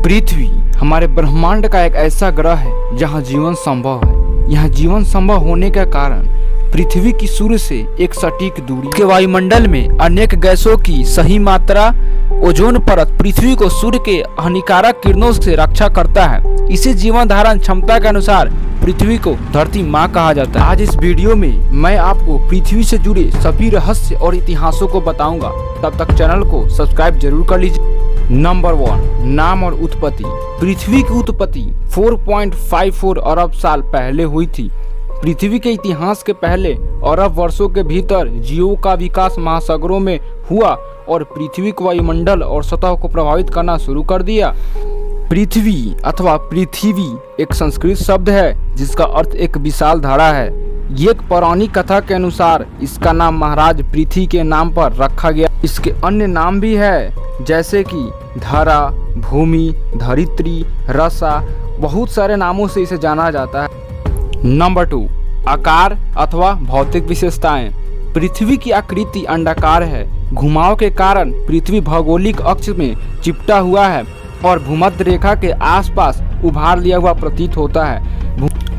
पृथ्वी हमारे ब्रह्मांड का एक ऐसा ग्रह है जहां जीवन संभव है। यहाँ जीवन संभव होने का कारण पृथ्वी की सूर्य से एक सटीक दूरी के वायुमंडल में अनेक गैसों की सही मात्रा, ओजोन परत पृथ्वी को सूर्य के हानिकारक किरणों से रक्षा करता है। इसी जीवन धारण क्षमता के अनुसार पृथ्वी को धरती माँ कहा जाता है। आज इस वीडियो में मैं आपको पृथ्वी से जुड़े सभी रहस्य और इतिहासों को बताऊंगा। तब तक चैनल को सब्सक्राइब जरूर कर लीजिए। नंबर 1, नाम और उत्पत्ति। पृथ्वी की उत्पत्ति 4.54 अरब साल पहले हुई थी। पृथ्वी के इतिहास के पहले अरब वर्षों के भीतर जीवों का विकास महासागरों में हुआ और पृथ्वी को वायुमंडल और सतह को प्रभावित करना शुरू कर दिया। पृथ्वी अथवा पृथ्वी एक संस्कृत शब्द है जिसका अर्थ एक विशाल धारा है। ये एक पौराणिक कथा के अनुसार इसका नाम महाराज पृथ्वी के नाम पर रखा गया। इसके अन्य नाम भी है जैसे कि धरा, भूमि, धरित्री, रसा, बहुत सारे नामों से इसे जाना जाता है। नंबर 2, आकार अथवा भौतिक विशेषताएं। पृथ्वी की आकृति अंडाकार है। घुमाव के कारण पृथ्वी भौगोलिक अक्ष में चिपटा हुआ है और भूमध्य रेखा के आसपास उभार लिया हुआ प्रतीत होता है।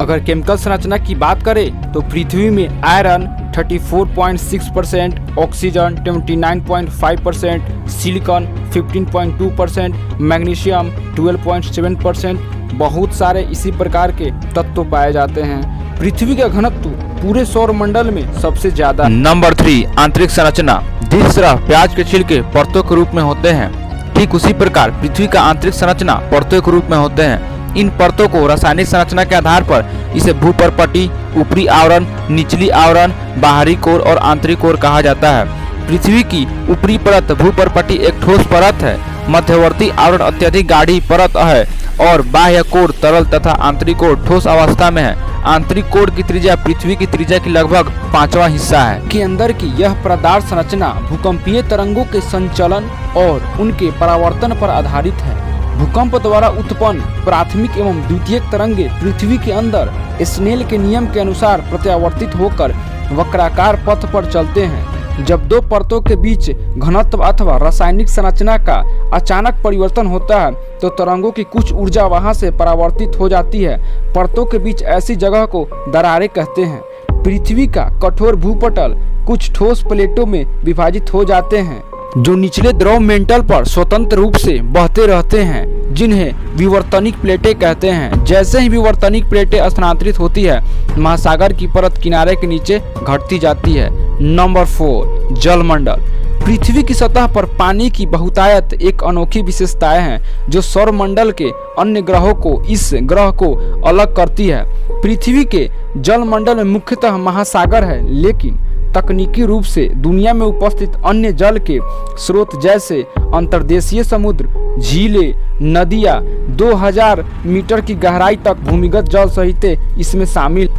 अगर केमिकल संरचना की बात करें तो पृथ्वी में आयरन 34.6%, ऑक्सीजन 29.5%, सिलिकॉन 15.2%, मैग्नीशियम 12.7%, बहुत सारे इसी प्रकार के तत्व पाए जाते हैं। पृथ्वी का घनत्व पूरे सौर मंडल में सबसे ज्यादा। नंबर 3, आंतरिक संरचना। जिस तरह प्याज के छिलके परतों के रूप में होते हैं, ठीक उसी प्रकार पृथ्वी का आंतरिक संरचना परतों के रूप में होते हैं। इन परतों को रासायनिक संरचना के आधार पर इसे भूपर्पटी, ऊपरी आवरण, निचली आवरण, बाहरी कोर और आंतरिक कोर कहा जाता है। पृथ्वी की ऊपरी परत भूपर्पटी एक ठोस परत है। मध्यवर्ती आवरण अत्यधिक गाढ़ी परत है और बाह्य कोर तरल तथा आंतरिक कोर ठोस अवस्था में है। आंतरिक कोर की त्रिज्या पृथ्वी की त्रिज्या की लगभग 5वां हिस्सा है। के अंदर की यह पदार्थ संरचना भूकंपीय तरंगों के संचलन और उनके परावर्तन पर आधारित है। भूकंप द्वारा उत्पन्न प्राथमिक एवं द्वितीयक तरंगे पृथ्वी के अंदर स्नेल के नियम के अनुसार प्रत्यावर्तित होकर वक्राकार पथ पर चलते हैं। जब दो परतों के बीच घनत्व अथवा रासायनिक संरचना का अचानक परिवर्तन होता है तो तरंगों की कुछ ऊर्जा वहां से परावर्तित हो जाती है। परतों के बीच ऐसी जगह को दरारें कहते हैं। पृथ्वी का कठोर भूपटल कुछ ठोस प्लेटों में विभाजित हो जाते हैं जो निचले द्रव मेंटल पर स्वतंत्र रूप से बहते रहते हैं, जिन्हें विवर्तनिक प्लेटें कहते हैं। जैसे ही विवर्तनिक प्लेटें स्थानांतरित होती है, महासागर की परत किनारे के नीचे घटती जाती है। नंबर 4, जलमंडल। पृथ्वी की सतह पर पानी की बहुतायत एक अनोखी विशेषताएं हैं जो सौरमंडल के अन्य ग्रहों को इस ग्रह को अलग करती है। पृथ्वी के जलमंडल में मुख्यतः महासागर है, लेकिन तकनीकी रूप से दुनिया में उपस्थित अन्य जल के स्रोत जैसे अंतर्देशीय समुद्र, झीलें, नदियां, 2000 मीटर की गहराई तक भूमिगत जल सहित इसमें शामिल।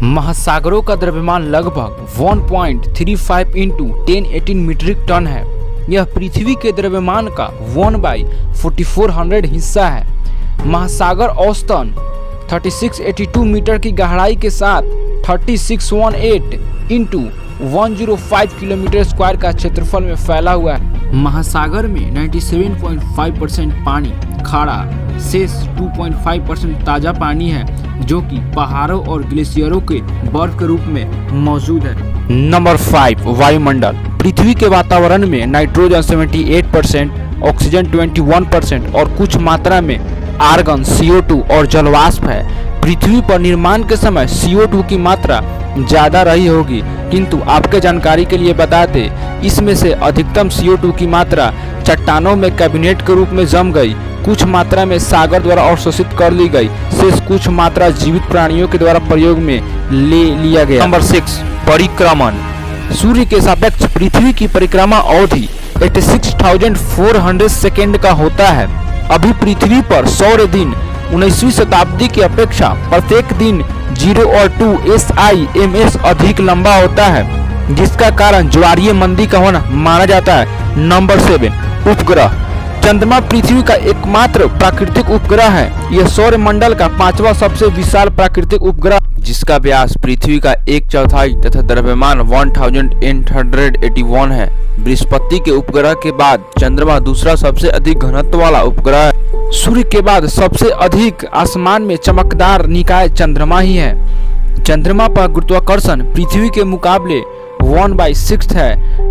महासागरों का द्रव्यमान लगभग 1.35 इंटू 1018 मीट्रिक टन है। यह पृथ्वी के द्रव्यमान का 1/4400 हिस्सा है। महासागर औसतन 3682 मीटर की गहराई के साथ 3618 इंटू 105 किलोमीटर स्क्वायर का क्षेत्रफल में फैला हुआ है। महासागर में 97.5% पानी खारा, शेष 2.5% ताजा पानी है जो कि पहाड़ों और ग्लेशियरों के बर्फ के रूप में मौजूद है। नंबर 5, वायुमंडल। पृथ्वी के वातावरण में नाइट्रोजन 78%, ऑक्सीजन 21% और कुछ मात्रा में आर्गन, CO2 और जलवाष्प है। पृथ्वी पर निर्माण के समय CO2 की मात्रा ज्यादा रही होगी, किंतु आपके जानकारी के लिए बता दें इसमें से अधिकतम CO2 की मात्रा चट्टानों में कैबिनेट के रूप में जम गई, कुछ मात्रा में सागर द्वारा अवशोषित कर ली गई, शेष कुछ मात्रा जीवित प्राणियों के द्वारा प्रयोग में ले लिया गया। नंबर 6, परिक्रमण। सूर्य के सापेक्ष पृथ्वी की परिक्रमा अवधि 86,400 सेकेंड का होता है। अभी पृथ्वी पर सौर दिन 19वीं शताब्दी की अपेक्षा प्रत्येक दिन 0 और 2 SIMS अधिक लंबा होता है, जिसका कारण ज्वारीय मंदी का होना माना जाता है। नंबर 7, उपग्रह। चंद्रमा पृथ्वी का एकमात्र प्राकृतिक उपग्रह है। यह सौर मंडल का 5वां सबसे विशाल प्राकृतिक उपग्रह, जिसका व्यास पृथ्वी का 1/4 तथा द्रव्यमान 1881 है। बृहस्पति के उपग्रह के बाद चंद्रमा दूसरा सबसे अधिक घनत्व वाला उपग्रह है। सूर्य के बाद सबसे अधिक आसमान में चमकदार निकाय चंद्रमा ही है। चंद्रमा पर गुरुत्वाकर्षण पृथ्वी के मुकाबले 1/6 है।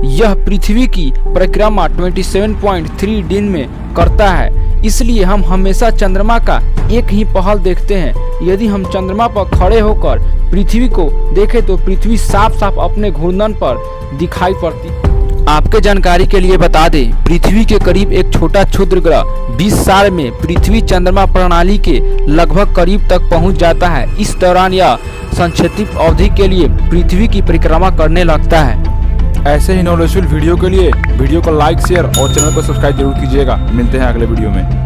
यह पृथ्वी की परिक्रमा 27.3 दिन में करता है, इसलिए हम हमेशा चंद्रमा का एक ही पहल देखते हैं। यदि हम चंद्रमा पर खड़े होकर पृथ्वी को देखें तो पृथ्वी साफ साफ अपने घूर्णन पर दिखाई पड़ती। आपके जानकारी के लिए बता दें, पृथ्वी के करीब एक छोटा क्षुद्र ग्रह 20 साल में पृथ्वी चंद्रमा प्रणाली के लगभग करीब तक पहुंच जाता है। इस दौरान यह संक्षिप्त अवधि के लिए पृथ्वी की परिक्रमा करने लगता है। ऐसे ही नॉलेजफुल वीडियो के लिए वीडियो को लाइक, शेयर और चैनल को सब्सक्राइब जरूर कीजिएगा। मिलते हैं अगले वीडियो में।